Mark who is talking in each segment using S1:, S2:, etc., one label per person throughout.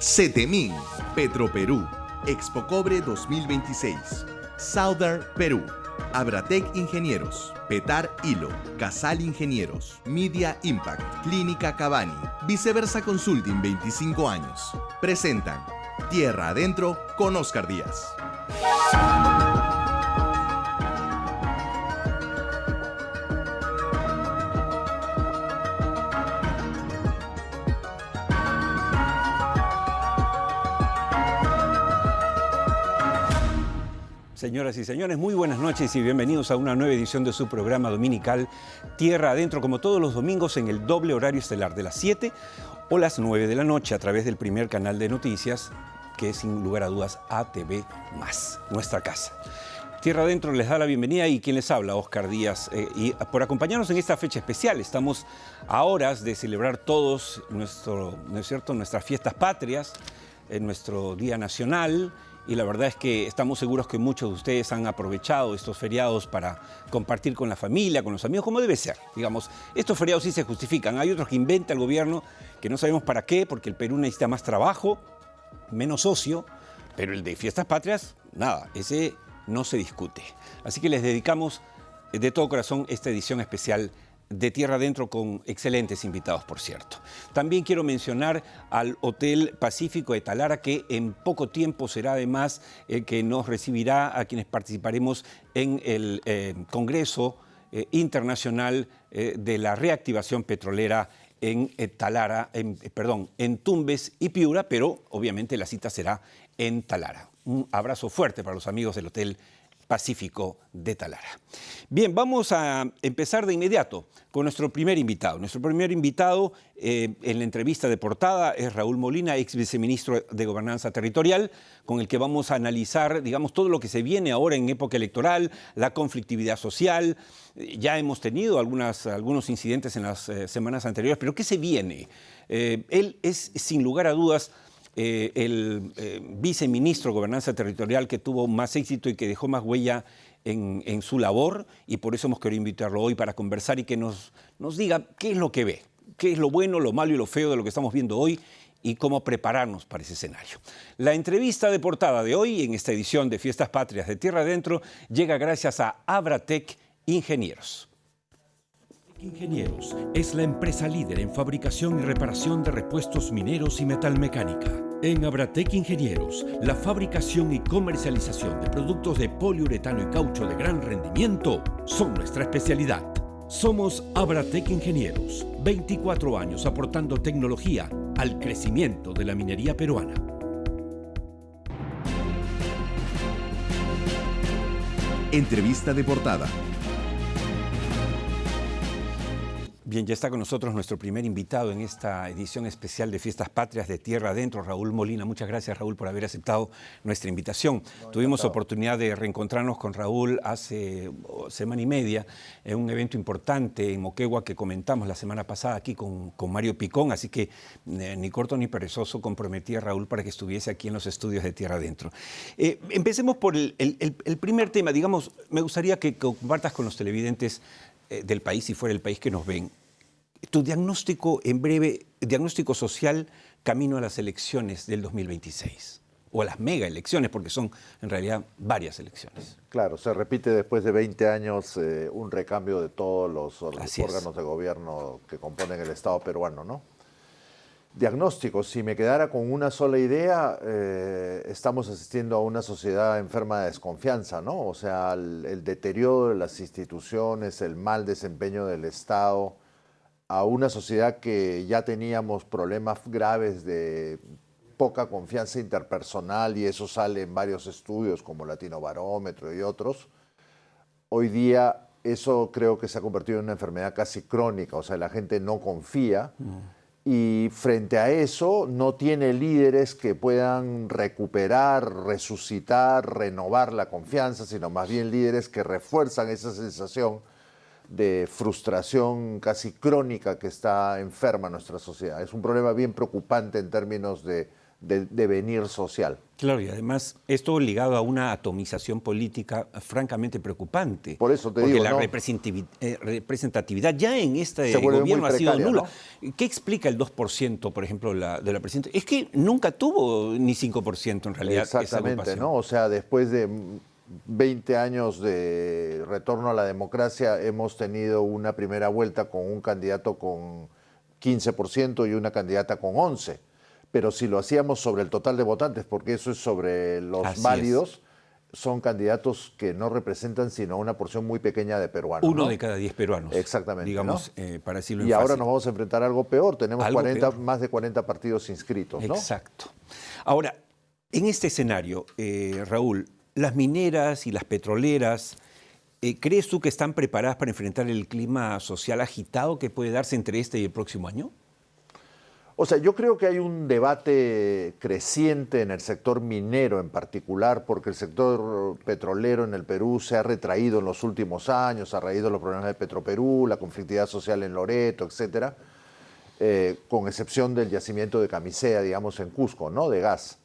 S1: CETEMIN, Petroperú, Expo Cobre 2026, Southern Perú, Abratec Ingenieros, Petar Hilo, Casal Ingenieros, Media Impact, Clínica Cavani, Viceversa Consulting 25 años. Presentan Tierra Adentro con Oscar Díaz.
S2: Señoras y señores, muy buenas noches y bienvenidos a una nueva edición de su programa dominical Tierra Adentro, como todos los domingos en el doble horario estelar de las 7 o las 9 de la noche a través del primer canal de noticias, que es sin lugar a dudas ATV+, nuestra casa. Tierra Adentro les da la bienvenida y quien les habla, Oscar Díaz, y por acompañarnos en esta fecha especial. Estamos a horas de celebrar todos nuestras fiestas patrias, nuestro Día Nacional. Y la verdad es que estamos seguros que muchos de ustedes han aprovechado estos feriados para compartir con la familia, con los amigos, como debe ser. Digamos, estos feriados sí se justifican. Hay otros que inventa el gobierno que no sabemos para qué, porque el Perú necesita más trabajo, menos ocio, pero el de Fiestas Patrias, nada, ese no se discute. Así que les dedicamos de todo corazón esta edición especial de Tierra Adentro con excelentes invitados, por cierto. También quiero mencionar al Hotel Pacífico de Talara, que en poco tiempo será además el que nos recibirá a quienes participaremos en el Congreso Internacional de la Reactivación Petrolera en Talara, en Tumbes y Piura, pero obviamente la cita será en Talara. Un abrazo fuerte para los amigos del Hotel Pacífico de Talara. Bien, vamos a empezar de inmediato con nuestro primer invitado. Nuestro primer invitado en la entrevista de portada es Raúl Molina, ex viceministro de Gobernanza Territorial, con el que vamos a analizar, digamos, todo lo que se viene ahora en época electoral, la conflictividad social. Ya hemos tenido algunos incidentes en las semanas anteriores, pero ¿qué se viene? Él es, sin lugar a dudas, el viceministro de Gobernanza Territorial que tuvo más éxito y que dejó más huella en su labor, y por eso hemos querido invitarlo hoy para conversar y que nos diga qué es lo que ve, qué es lo bueno, lo malo y lo feo de lo que estamos viendo hoy y cómo prepararnos para ese escenario. La entrevista de portada de hoy en esta edición de Fiestas Patrias de Tierra Adentro llega gracias a Abratec Ingenieros.
S3: Ingenieros es la empresa líder en fabricación y reparación de repuestos mineros y metalmecánica. En Abratec Ingenieros, la fabricación y comercialización de productos de poliuretano y caucho de gran rendimiento son nuestra especialidad. Somos Abratec Ingenieros, 24 años aportando tecnología al crecimiento de la minería peruana.
S1: Entrevista de portada.
S2: Bien, ya está con nosotros nuestro primer invitado en esta edición especial de Fiestas Patrias de Tierra Adentro, Raúl Molina. Muchas gracias, Raúl, por haber aceptado nuestra invitación. Tuvimos oportunidad de reencontrarnos con Raúl hace semana y media en un evento importante en Moquegua que comentamos la semana pasada aquí con Mario Picón, así que ni corto ni perezoso comprometí a Raúl para que estuviese aquí en los estudios de Tierra Adentro. Empecemos por el primer tema. Digamos, me gustaría que compartas con los televidentes del país, si fuera el país que nos ven, tu diagnóstico en breve, diagnóstico social camino a las elecciones del 2026, o a las mega elecciones, porque son en realidad varias elecciones.
S4: Claro, se repite después de 20 años un recambio de todos los órganos de gobierno que componen el Estado peruano, ¿no? Diagnóstico, si me quedara con una sola idea, estamos asistiendo a una sociedad enferma de desconfianza, ¿no? O sea, el deterioro de las instituciones, el mal desempeño del Estado, a una sociedad que ya teníamos problemas graves de poca confianza interpersonal, y eso sale en varios estudios como Latino Barómetro y otros. Hoy día eso creo que se ha convertido en una enfermedad casi crónica, o sea, la gente no confía. Y frente a eso no tiene líderes que puedan recuperar, resucitar, renovar la confianza, sino más bien líderes que refuerzan esa sensación de frustración casi crónica que está enferma en nuestra sociedad. Es un problema bien preocupante en términos de devenir social.
S2: Claro, y además esto ligado a una atomización política francamente preocupante.
S4: Por eso te
S2: porque
S4: digo,
S2: la
S4: ¿no?
S2: representatividad ya en este gobierno ha sido nula. ¿No? ¿Qué explica el 2%, por ejemplo, de la presidenta? Es que nunca tuvo ni 5% en realidad.
S4: Exactamente, ¿no? O sea, después de 20 años de retorno a la democracia, hemos tenido una primera vuelta con un candidato con 15% y una candidata con 11%. Pero si lo hacíamos sobre el total de votantes, porque eso es sobre los
S2: Así
S4: válidos, son candidatos que no representan sino una porción muy pequeña de peruanos.
S2: Uno
S4: ¿no?
S2: de cada 10 peruanos.
S4: Exactamente.
S2: Digamos,
S4: ¿no?
S2: Para decirlo en
S4: y ahora
S2: fácil.
S4: nos vamos a enfrentar a algo peor. Tenemos
S2: Peor.
S4: más de 40 partidos inscritos, ¿no?
S2: Exacto. Ahora, en este escenario, Raúl, las mineras y las petroleras, ¿crees tú que están preparadas para enfrentar el clima social agitado que puede darse entre este y el próximo año?
S4: O sea, yo creo que hay un debate creciente en el sector minero en particular, porque el sector petrolero en el Perú se ha retraído en los últimos años a raíz de los problemas de Petroperú, la conflictividad social en Loreto, etcétera, con excepción del yacimiento de Camisea, digamos, en Cusco, ¿no? De gas.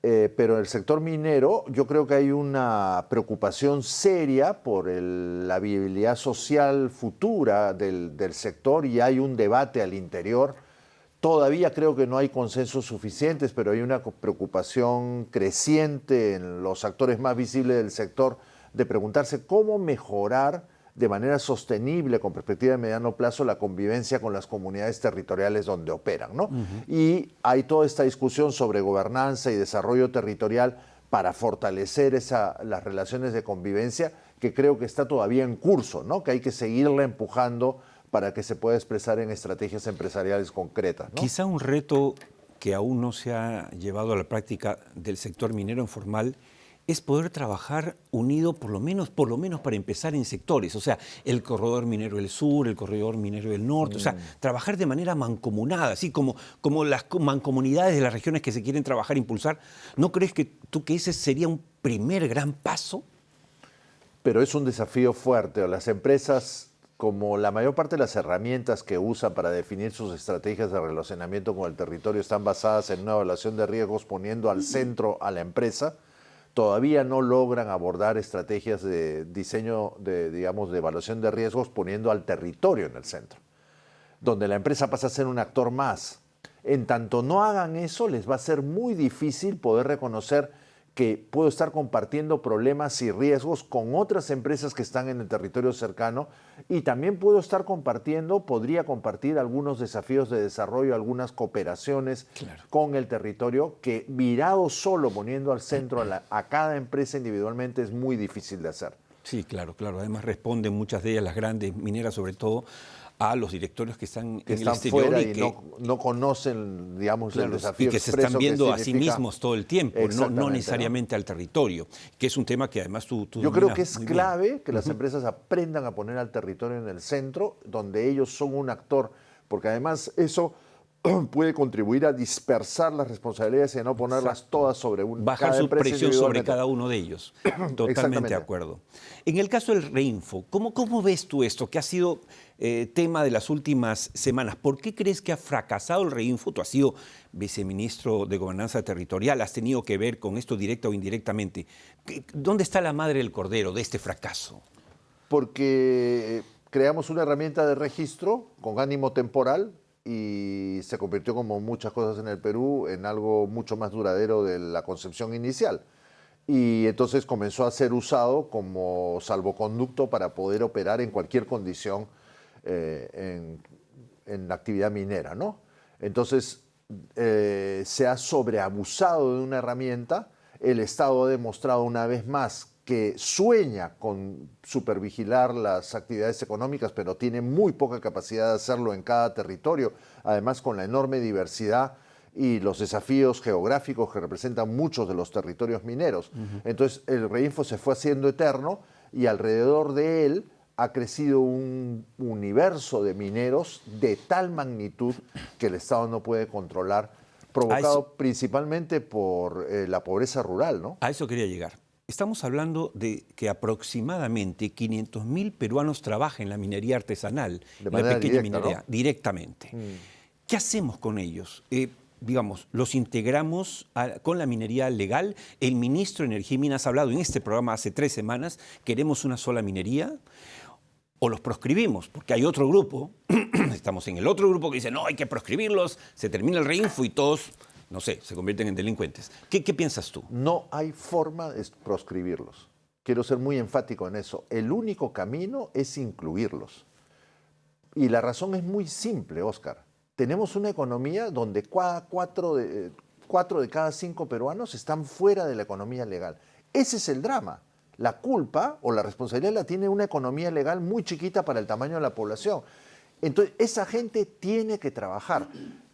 S4: Pero en el sector minero yo creo que hay una preocupación seria por la viabilidad social futura del sector y hay un debate al interior. Todavía creo que no hay consensos suficientes, pero hay una preocupación creciente en los actores más visibles del sector de preguntarse cómo mejorar de manera sostenible, con perspectiva de mediano plazo, la convivencia con las comunidades territoriales donde operan, ¿no? Y hay toda esta discusión sobre gobernanza y desarrollo territorial para fortalecer las relaciones de convivencia, que creo que está todavía en curso, ¿no? Que hay que seguirla empujando para que se pueda expresar en estrategias empresariales concretas, ¿no?
S2: Quizá un reto que aún no se ha llevado a la práctica del sector minero informal es poder trabajar unido por lo menos para empezar en sectores, o sea, el corredor minero del sur, el corredor minero del norte, o sea, trabajar de manera mancomunada, así como las mancomunidades de las regiones que se quieren trabajar, impulsar. ¿No crees que ese sería un primer gran paso?
S4: Pero es un desafío fuerte. Las empresas, como la mayor parte de las herramientas que usan para definir sus estrategias de relacionamiento con el territorio están basadas en una evaluación de riesgos poniendo al centro a la empresa, todavía no logran abordar estrategias de diseño, de evaluación de riesgos poniendo al territorio en el centro, donde la empresa pasa a ser un actor más. En tanto no hagan eso, les va a ser muy difícil poder reconocer que puedo estar compartiendo problemas y riesgos con otras empresas que están en el territorio cercano y también podría compartir algunos desafíos de desarrollo, algunas cooperaciones con el territorio que virado solo poniendo al centro a cada empresa individualmente es muy difícil de hacer.
S2: Sí, claro. Además responden muchas de ellas, las grandes mineras sobre todo, a los directorios que están en el exterior
S4: fuera
S2: y que
S4: no conocen, digamos, el desafío
S2: y que se están viendo a sí
S4: significa
S2: mismos todo el tiempo, no necesariamente al territorio, que es un tema que además tú
S4: Yo creo que es clave que las empresas aprendan a poner al territorio en el centro, donde ellos son un actor, porque además eso puede contribuir a dispersar las responsabilidades y a no ponerlas todas sobre
S2: bajar su presión sobre cada uno de ellos. Totalmente de acuerdo. En el caso del Reinfo, ¿cómo ves tú esto, que ha sido tema de las últimas semanas? ¿Por qué crees que ha fracasado el Reinfo? Tú has sido viceministro de Gobernanza Territorial, has tenido que ver con esto directa o indirectamente. ¿Dónde está la madre del cordero de este fracaso?
S4: Porque creamos una herramienta de registro con ánimo temporal y se convirtió, como muchas cosas en el Perú, en algo mucho más duradero de la concepción inicial. Y entonces comenzó a ser usado como salvoconducto para poder operar en cualquier condición en la actividad minera, ¿no? Entonces se ha sobreabusado de una herramienta. El Estado ha demostrado una vez más que sueña con supervigilar las actividades económicas, pero tiene muy poca capacidad de hacerlo en cada territorio, además con la enorme diversidad y los desafíos geográficos que representan muchos de los territorios mineros. Entonces el Reinfo se fue haciendo eterno y alrededor de él ha crecido un universo de mineros de tal magnitud que el Estado no puede controlar, provocado principalmente por la pobreza rural, ¿no?
S2: A eso quería llegar. Estamos hablando de que aproximadamente 500.000 peruanos trabajan en la minería artesanal, en la pequeña minería, directamente. ¿Qué hacemos con ellos? digamos, los integramos con la minería legal. El ministro de Energía y Minas ha hablado en este programa hace 3 semanas, queremos una sola minería, o los proscribimos, porque hay otro grupo, estamos en el otro grupo que dice, no, hay que proscribirlos, se termina el reinfo y todos, no sé, se convierten en delincuentes. ¿Qué piensas tú?
S4: No hay forma de proscribirlos. Quiero ser muy enfático en eso. El único camino es incluirlos. Y la razón es muy simple, Óscar. Tenemos una economía donde 4 de cada 5 peruanos están fuera de la economía legal. Ese es el drama. La culpa o la responsabilidad la tiene una economía legal muy chiquita para el tamaño de la población. Entonces, esa gente tiene que trabajar.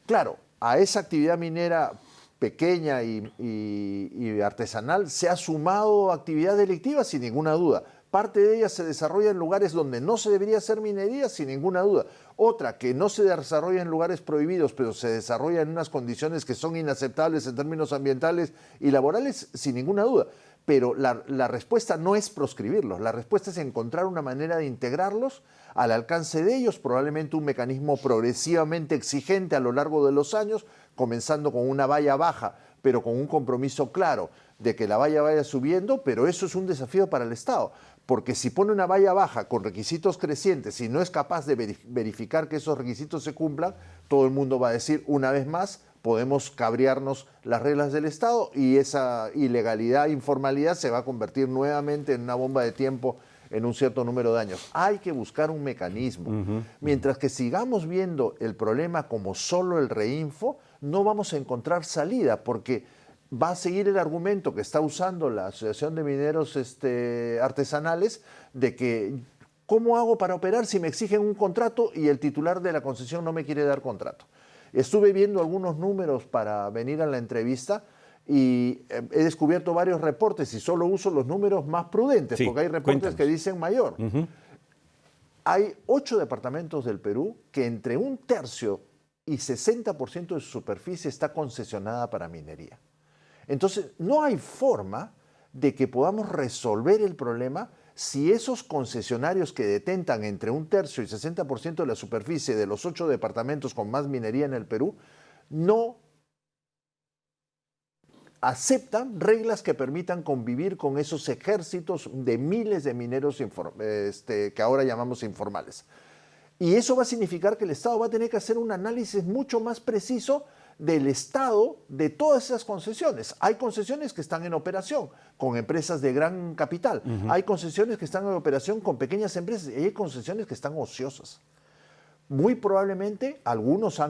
S4: Claro, a esa actividad minera pequeña y artesanal se ha sumado actividad delictiva sin ninguna duda. Parte de ella se desarrolla en lugares donde no se debería hacer minería, sin ninguna duda. Otra que no se desarrolla en lugares prohibidos, pero se desarrolla en unas condiciones que son inaceptables en términos ambientales y laborales, sin ninguna duda. Pero la respuesta no es proscribirlos, la respuesta es encontrar una manera de integrarlos al alcance de ellos, probablemente un mecanismo progresivamente exigente a lo largo de los años, comenzando con una valla baja, pero con un compromiso claro de que la valla vaya subiendo, pero eso es un desafío para el Estado, porque si pone una valla baja con requisitos crecientes y no es capaz de verificar que esos requisitos se cumplan, todo el mundo va a decir una vez más, podemos cabrearnos las reglas del Estado y esa ilegalidad, informalidad se va a convertir nuevamente en una bomba de tiempo en un cierto número de años. Hay que buscar un mecanismo. Mientras que sigamos viendo el problema como solo el reinfo, no vamos a encontrar salida, porque va a seguir el argumento que está usando la Asociación de Mineros Artesanales de que ¿cómo hago para operar si me exigen un contrato y el titular de la concesión no me quiere dar contrato? Estuve viendo algunos números para venir a la entrevista y he descubierto varios reportes y solo uso los números más prudentes, sí, porque hay reportes que dicen mayor. Hay 8 departamentos del Perú que entre 1/3 y 60% de su superficie está concesionada para minería. Entonces, no hay forma de que podamos resolver el problema si esos concesionarios que detentan entre 1/3 y 60% de la superficie de los 8 departamentos con más minería en el Perú no aceptan reglas que permitan convivir con esos ejércitos de miles de mineros que ahora llamamos informales. Y eso va a significar que el Estado va a tener que hacer un análisis mucho más preciso del estado de todas esas concesiones. Hay concesiones que están en operación con empresas de gran capital. Hay concesiones que están en operación con pequeñas empresas y hay concesiones que están ociosas. Muy probablemente algunos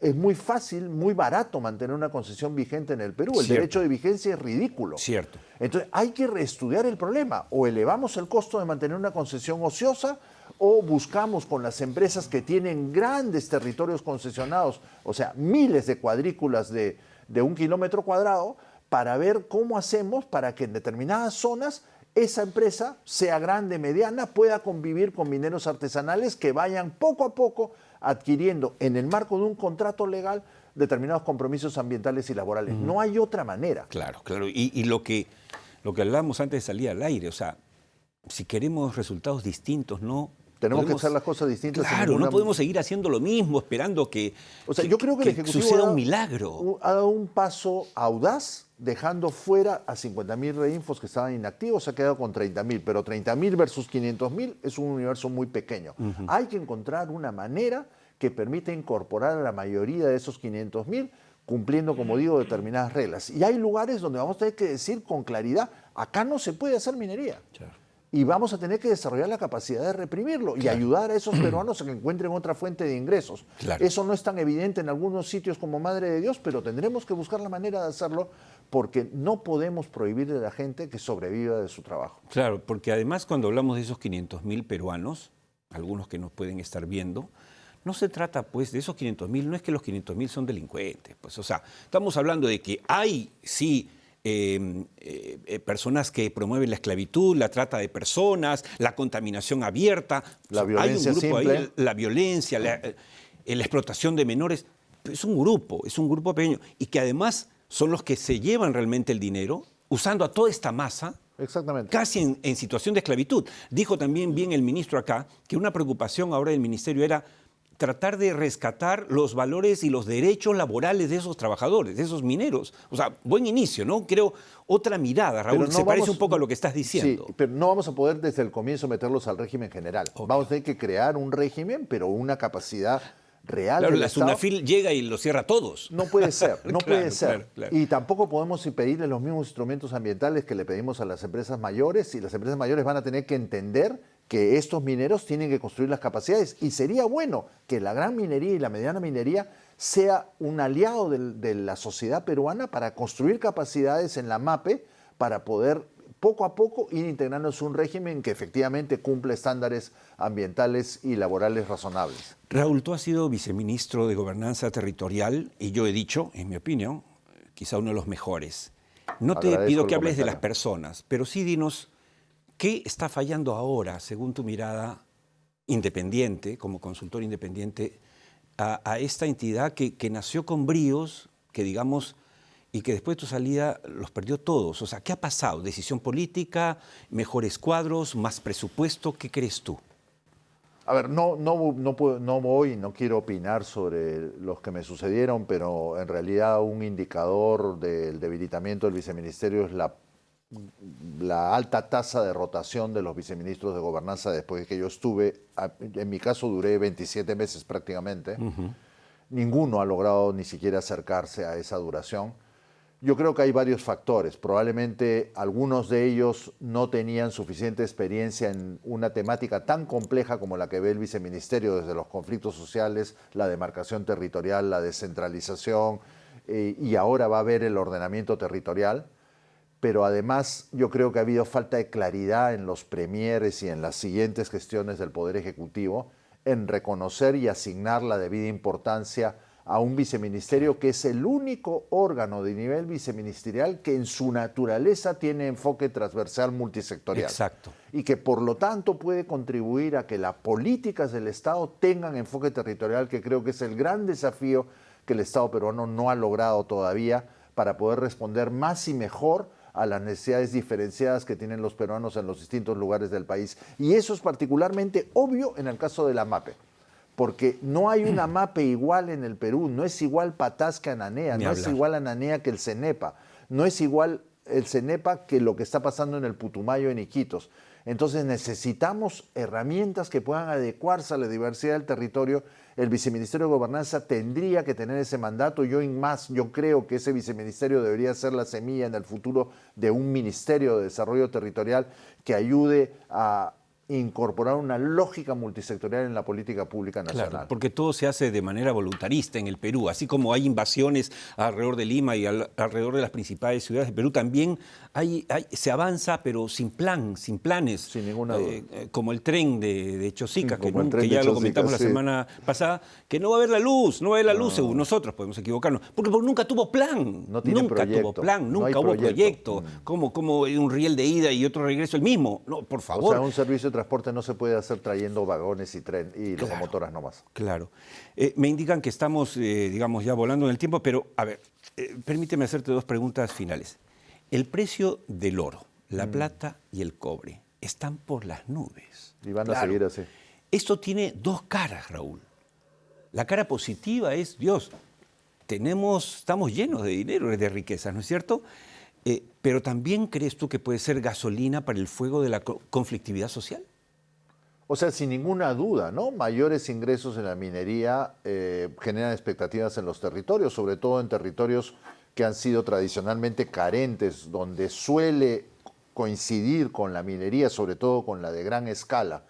S4: es muy fácil, muy barato mantener una concesión vigente en el Perú. El derecho de vigencia es ridículo.
S2: Cierto.
S4: Entonces hay que reestudiar el problema. O elevamos el costo de mantener una concesión ociosa o buscamos con las empresas que tienen grandes territorios concesionados, o sea, miles de cuadrículas de 1 kilómetro cuadrado, para ver cómo hacemos para que en determinadas zonas esa empresa, sea grande, mediana, pueda convivir con mineros artesanales que vayan poco a poco adquiriendo en el marco de un contrato legal determinados compromisos ambientales y laborales. No hay otra manera.
S2: Claro, claro. Y lo que hablábamos antes de salir al aire, o sea, si queremos resultados distintos, no...
S4: Tenemos que hacer las cosas distintas.
S2: Claro, no podemos seguir haciendo lo mismo, esperando que,
S4: yo creo que el Ejecutivo
S2: suceda un milagro.
S4: Ha dado un paso audaz, dejando fuera a 50.000 reinfos que estaban inactivos, se ha quedado con 30.000, pero 30.000 versus 500.000 es un universo muy pequeño. Hay que encontrar una manera que permita incorporar a la mayoría de esos 500.000, cumpliendo, como digo, determinadas reglas. Y hay lugares donde vamos a tener que decir con claridad, acá no se puede hacer minería. Claro. Y vamos a tener que desarrollar la capacidad de reprimirlo y ayudar a esos peruanos a que encuentren otra fuente de ingresos. Claro. Eso no es tan evidente en algunos sitios como Madre de Dios, pero tendremos que buscar la manera de hacerlo porque no podemos prohibirle a la gente que sobreviva de su trabajo.
S2: Claro, porque además cuando hablamos de esos 500.000 peruanos, algunos que nos pueden estar viendo, no se trata pues de esos 500.000, no es que los 500.000 son delincuentes, pues, o sea, estamos hablando de que hay, sí, personas que promueven la esclavitud, la trata de personas, la contaminación abierta.
S4: La violencia
S2: hay un grupo
S4: simple.
S2: Ahí, la violencia, la explotación de menores. Es un grupo pequeño. Y que además son los que se llevan realmente el dinero, usando a toda esta masa,
S4: exactamente,
S2: casi en situación de esclavitud. Dijo también bien el ministro acá que una preocupación ahora del ministerio era tratar de rescatar los valores y los derechos laborales de esos trabajadores, de esos mineros. O sea, buen inicio, ¿no? Creo otra mirada, Raúl, se parece un poco a lo que estás diciendo.
S4: Sí, pero no vamos a poder desde el comienzo meterlos al régimen general. Obvio. Vamos a tener que crear un régimen, pero una capacidad real.
S2: Claro, la SUNAFIL llega y los cierra a todos.
S4: No puede ser, no puede ser.
S2: Claro, claro.
S4: Y tampoco podemos pedirle los mismos instrumentos ambientales que le pedimos a las empresas mayores, y las empresas mayores van a tener que entender que estos mineros tienen que construir las capacidades. Y sería bueno que la gran minería y la mediana minería sea un aliado de la sociedad peruana para construir capacidades en la MAPE para poder poco a poco ir integrándose un régimen que efectivamente cumple estándares ambientales y laborales razonables.
S2: Raúl, tú has sido viceministro de Gobernanza Territorial y yo he dicho, en mi opinión, quizá uno de los mejores. No te pido que hables de las personas, pero sí dinos qué está fallando ahora, según tu mirada independiente, como consultor independiente, a esta entidad que nació con bríos, que digamos, y que después de tu salida los perdió todos. O sea, ¿qué ha pasado? ¿Decisión política? ¿Mejores cuadros? ¿Más presupuesto? ¿Qué crees tú?
S4: A ver, no quiero opinar sobre los que me sucedieron, pero en realidad un indicador del debilitamiento del viceministerio es la alta tasa de rotación de los viceministros de gobernanza después de que yo estuve. En mi caso duré 27 meses prácticamente. Ninguno ha logrado ni siquiera acercarse a esa duración. Yo creo que hay varios factores. Probablemente algunos de ellos no tenían suficiente experiencia en una temática tan compleja como la que ve el viceministerio, desde los conflictos sociales, la demarcación territorial, la descentralización, y ahora va a haber el ordenamiento territorial. Pero además yo creo que ha habido falta de claridad en los premieres y en las siguientes gestiones del Poder Ejecutivo en reconocer y asignar la debida importancia a un viceministerio que es el único órgano de nivel viceministerial que en su naturaleza tiene enfoque transversal multisectorial.
S2: Exacto.
S4: Y que por lo tanto puede contribuir a que las políticas del Estado tengan enfoque territorial, que creo que es el gran desafío que el Estado peruano no ha logrado todavía para poder responder más y mejor a las necesidades diferenciadas que tienen los peruanos en los distintos lugares del país. Y eso es particularmente obvio en el caso de la MAPE. Porque no hay una MAPE igual en el Perú, no es igual Patás que Ananea, no es igual Ananea que el CENEPA, no es igual el CENEPA que lo que está pasando en el Putumayo, en Iquitos. Entonces necesitamos herramientas que puedan adecuarse a la diversidad del territorio. El Viceministerio de Gobernanza tendría que tener ese mandato. Yo creo que ese viceministerio debería ser la semilla en el futuro de un Ministerio de Desarrollo Territorial que ayude a incorporar una lógica multisectorial en la política pública nacional.
S2: Claro, porque todo se hace de manera voluntarista en el Perú. Así como hay invasiones alrededor de Lima y alrededor de las principales ciudades del Perú, también se avanza, pero sin planes.
S4: Sin ninguna duda.
S2: Como el tren de Chosica, que ya lo comentamos la semana pasada, que no va a haber la luz, según nosotros, podemos equivocarnos, porque nunca tuvo plan. Nunca tuvo plan, nunca hubo proyecto. Como un riel de ida y otro regreso el mismo. No, por favor.
S4: O sea, un servicio de transporte no se puede hacer trayendo vagones y locomotoras nomás.
S2: Claro. Me indican que estamos, digamos, ya volando en el tiempo, pero, a ver, permíteme hacerte dos preguntas finales. El precio del oro, la plata y el cobre están por las nubes.
S4: Y van a seguir así.
S2: Esto tiene dos caras, Raúl. La cara positiva es, Dios, estamos llenos de dinero, de riquezas, ¿no es cierto? Pero también crees tú que puede ser gasolina para el fuego de la conflictividad social.
S4: O sea, sin ninguna duda, ¿no? Mayores ingresos en la minería generan expectativas en los territorios, sobre todo en territorios que han sido tradicionalmente carentes, donde suele coincidir con la minería, sobre todo con la de gran escala.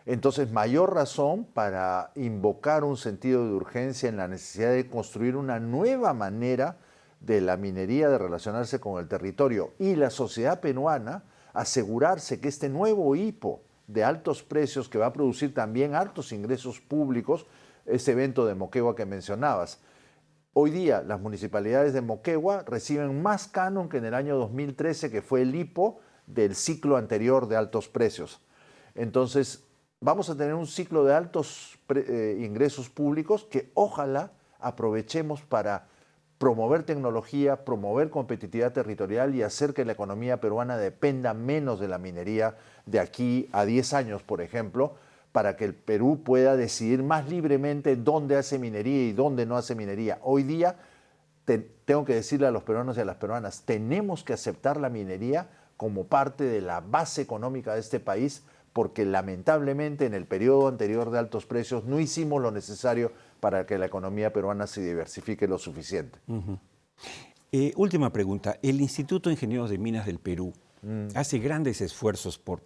S4: Entonces, mayor razón para invocar un sentido de urgencia en la necesidad de construir una nueva manera de la minería de relacionarse con el territorio, y la sociedad peruana asegurarse que este nuevo hipo de altos precios, que va a producir también altos ingresos públicos, ese evento de Moquegua que mencionabas. Hoy día las municipalidades de Moquegua reciben más canon que en el año 2013, que fue el hipo del ciclo anterior de altos precios. Entonces vamos a tener un ciclo de altos ingresos públicos que ojalá aprovechemos para promover tecnología, promover competitividad territorial y hacer que la economía peruana dependa menos de la minería de aquí a 10 años, por ejemplo, para que el Perú pueda decidir más libremente dónde hace minería y dónde no hace minería. Hoy día tengo que decirle a los peruanos y a las peruanas, tenemos que aceptar la minería como parte de la base económica de este país, porque lamentablemente en el periodo anterior de altos precios no hicimos lo necesario para que la economía peruana se diversifique lo suficiente.
S2: Última pregunta. El Instituto de Ingenieros de Minas del Perú hace grandes esfuerzos por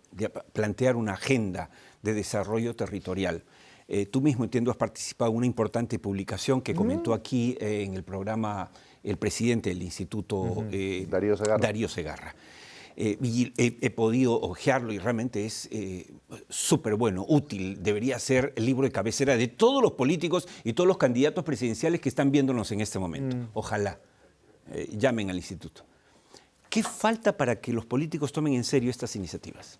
S2: plantear una agenda de desarrollo territorial. Tú mismo, entiendo, has participado en una importante publicación que comentó aquí en el programa el presidente del Instituto, Darío Segarra. Y he podido hojearlo y realmente es súper bueno, útil. Debería ser el libro de cabecera de todos los políticos y todos los candidatos presidenciales que están viéndonos en este momento. Ojalá llamen al instituto. ¿Qué falta para que los políticos tomen en serio estas iniciativas?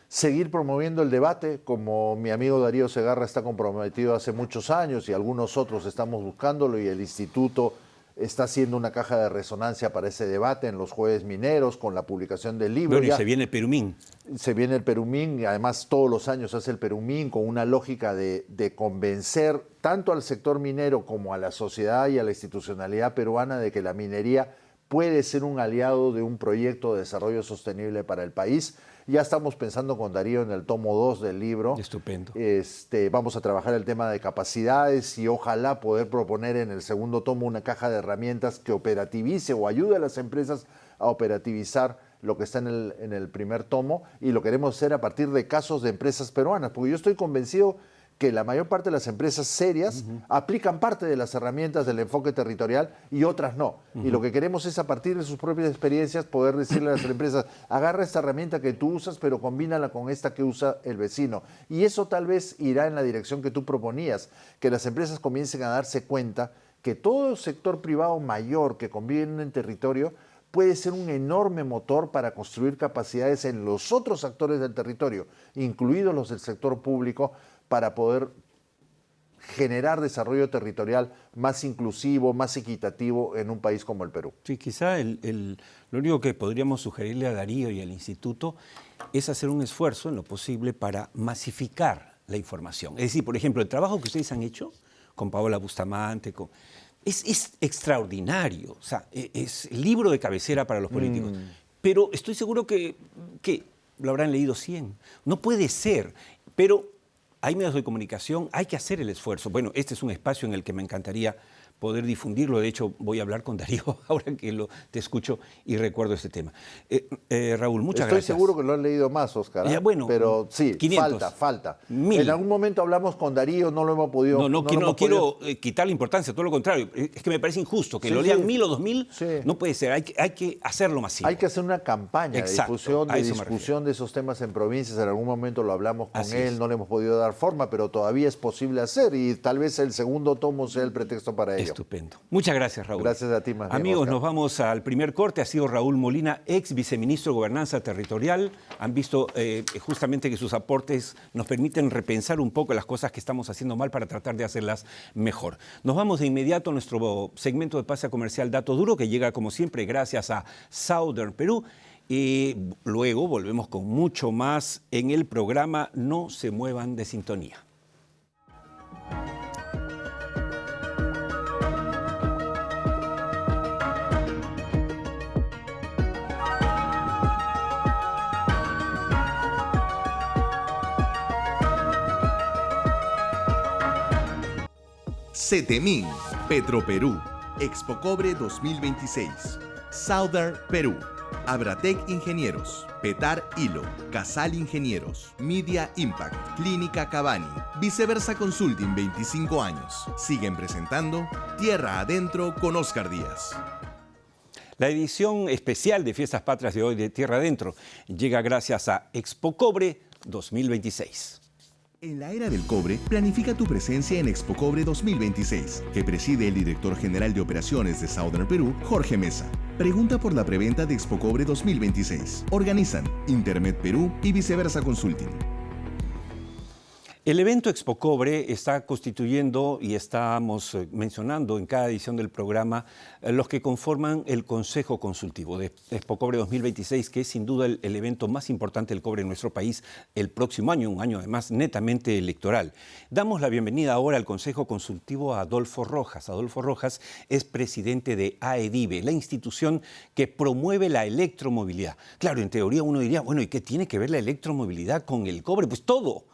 S4: Seguir promoviendo el debate, como mi amigo Darío Segarra está comprometido hace muchos años y algunos otros estamos buscándolo, y el instituto está haciendo una caja de resonancia para ese debate en los Jueves Mineros con la publicación del libro.
S2: Bueno, y se viene el Perumín.
S4: Se viene el Perumín, y además todos los años hace el Perumín con una lógica de convencer tanto al sector minero como a la sociedad y a la institucionalidad peruana de que la minería puede ser un aliado de un proyecto de desarrollo sostenible para el país. Ya estamos pensando con Darío en el tomo 2 del libro.
S2: Estupendo.
S4: Vamos a trabajar el tema de capacidades y ojalá poder proponer en el segundo tomo una caja de herramientas que operativice o ayude a las empresas a operativizar lo que está en el primer tomo, y lo queremos hacer a partir de casos de empresas peruanas, porque yo estoy convencido que la mayor parte de las empresas serias aplican parte de las herramientas del enfoque territorial y otras no. Y lo que queremos es, a partir de sus propias experiencias, poder decirle a las empresas, agarra esta herramienta que tú usas, pero combínala con esta que usa el vecino. Y eso tal vez irá en la dirección que tú proponías, que las empresas comiencen a darse cuenta que todo sector privado mayor que convive en un territorio puede ser un enorme motor para construir capacidades en los otros actores del territorio, incluidos los del sector público, para poder generar desarrollo territorial más inclusivo, más equitativo en un país como el Perú.
S2: Sí, quizá lo único que podríamos sugerirle a Darío y al Instituto es hacer un esfuerzo en lo posible para masificar la información. Es decir, por ejemplo, el trabajo que ustedes han hecho con Paola Bustamante, es extraordinario. O sea, es libro de cabecera para los políticos. Pero estoy seguro que lo habrán leído 100. No puede ser, pero hay medios de comunicación, hay que hacer el esfuerzo. Bueno, este es un espacio en el que me encantaría poder difundirlo. De hecho, voy a hablar con Darío ahora que te escucho y recuerdo este tema. Raúl, muchas gracias.
S4: Estoy seguro que lo han leído más, Oscar.
S2: Bueno,
S4: pero sí,
S2: 500,
S4: falta.
S2: 1000.
S4: En algún momento hablamos con Darío, no lo hemos podido...
S2: No quiero quitarle importancia, todo lo contrario. Es que me parece injusto que lo lean 1000 o 2000. Sí. No puede ser, hay que hacerlo masivo.
S4: Hay que hacer una campaña de discusión de esos temas en provincias. En algún momento lo hablamos con él, no le hemos podido dar forma, pero todavía es posible hacer, y tal vez el segundo tomo sea el pretexto para ello.
S2: Estupendo. Muchas gracias, Raúl.
S4: Gracias a ti, más bien,
S2: amigos,
S4: Oscar.
S2: nos vamos al primer corte. Ha sido Raúl Molina, ex viceministro de Gobernanza Territorial. Han visto justamente que sus aportes nos permiten repensar un poco las cosas que estamos haciendo mal para tratar de hacerlas mejor. Nos vamos de inmediato a nuestro segmento de pase comercial Dato Duro, que llega como siempre gracias a Southern Perú. Y luego volvemos con mucho más en el programa. No se muevan de sintonía.
S1: CETEMIN, Petroperú, Expocobre 2026, Southern Perú, Abratec Ingenieros, Petar Hilo, Casal Ingenieros, Media Impact, Clínica Cavani, Viceversa Consulting 25 años. Siguen presentando Tierra Adentro con Oscar Díaz.
S2: La edición especial de Fiestas Patrias de hoy de Tierra Adentro llega gracias a Expocobre 2026.
S1: En la era del cobre, planifica tu presencia en Expocobre 2026, que preside el director general de operaciones de Southern Perú, Jorge Mesa. Pregunta por la preventa de Expocobre 2026. Organizan Internet Perú y Viceversa Consulting.
S2: El evento Expo Cobre está constituyendo y estamos mencionando en cada edición del programa los que conforman el Consejo Consultivo de Expo Cobre 2026, que es sin duda el evento más importante del cobre en nuestro país el próximo año, un año además netamente electoral. Damos la bienvenida ahora al Consejo Consultivo a Adolfo Rojas. Adolfo Rojas es presidente de AEDIBE, la institución que promueve la electromovilidad. Claro, en teoría uno diría, bueno, ¿y qué tiene que ver la electromovilidad con el cobre? Pues todo.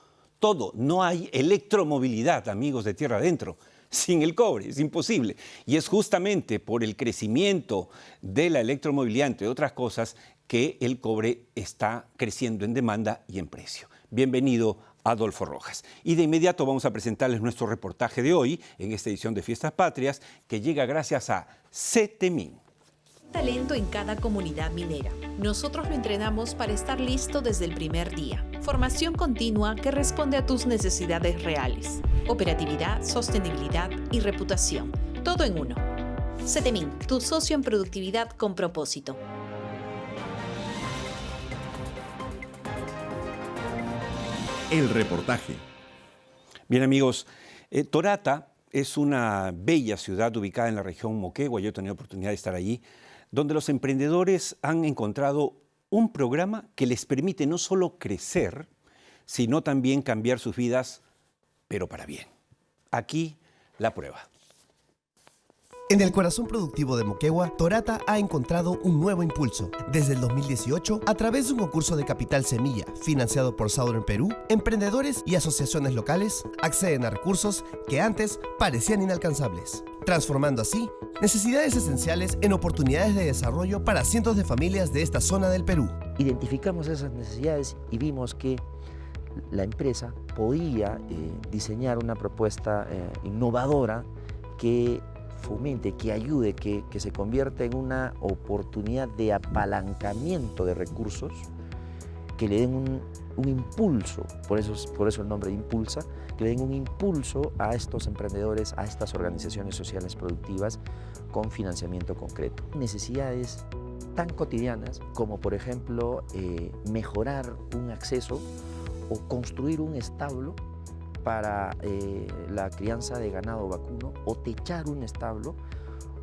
S2: No hay electromovilidad, amigos de Tierra Adentro, sin el cobre, es imposible. Y es justamente por el crecimiento de la electromovilidad, entre otras cosas, que el cobre está creciendo en demanda y en precio. Bienvenido, Adolfo Rojas. Y de inmediato vamos a presentarles nuestro reportaje de hoy, en esta edición de Fiestas Patrias, que llega gracias a CETEMIN.
S5: Talento en cada comunidad minera. Nosotros lo entrenamos para estar listo desde el primer día. Formación continua que responde a tus necesidades reales. Operatividad, sostenibilidad y reputación. Todo en uno. CETEMIN, tu socio en productividad con propósito.
S1: El reportaje.
S2: Bien, amigos, Torata es una bella ciudad ubicada en la región Moquegua. Yo he tenido oportunidad de estar allí, donde los emprendedores han encontrado un programa que les permite no solo crecer, sino también cambiar sus vidas, pero para bien. Aquí la prueba.
S6: En el corazón productivo de Moquegua, Torata ha encontrado un nuevo impulso. Desde el 2018, a través de un concurso de capital semilla financiado por Southern Perú, emprendedores y asociaciones locales acceden a recursos que antes parecían inalcanzables, transformando así necesidades esenciales en oportunidades de desarrollo para cientos de familias de esta zona del Perú.
S7: Identificamos esas necesidades y vimos que la empresa podía diseñar una propuesta innovadora que fomente, que ayude, que se convierta en una oportunidad de apalancamiento de recursos, que le den un impulso, por eso el nombre Impulsa, que le den un impulso a estos emprendedores, a estas organizaciones sociales productivas con financiamiento concreto. Necesidades tan cotidianas como, por ejemplo, mejorar un acceso o construir un establo para la crianza de ganado vacuno, o techar un establo,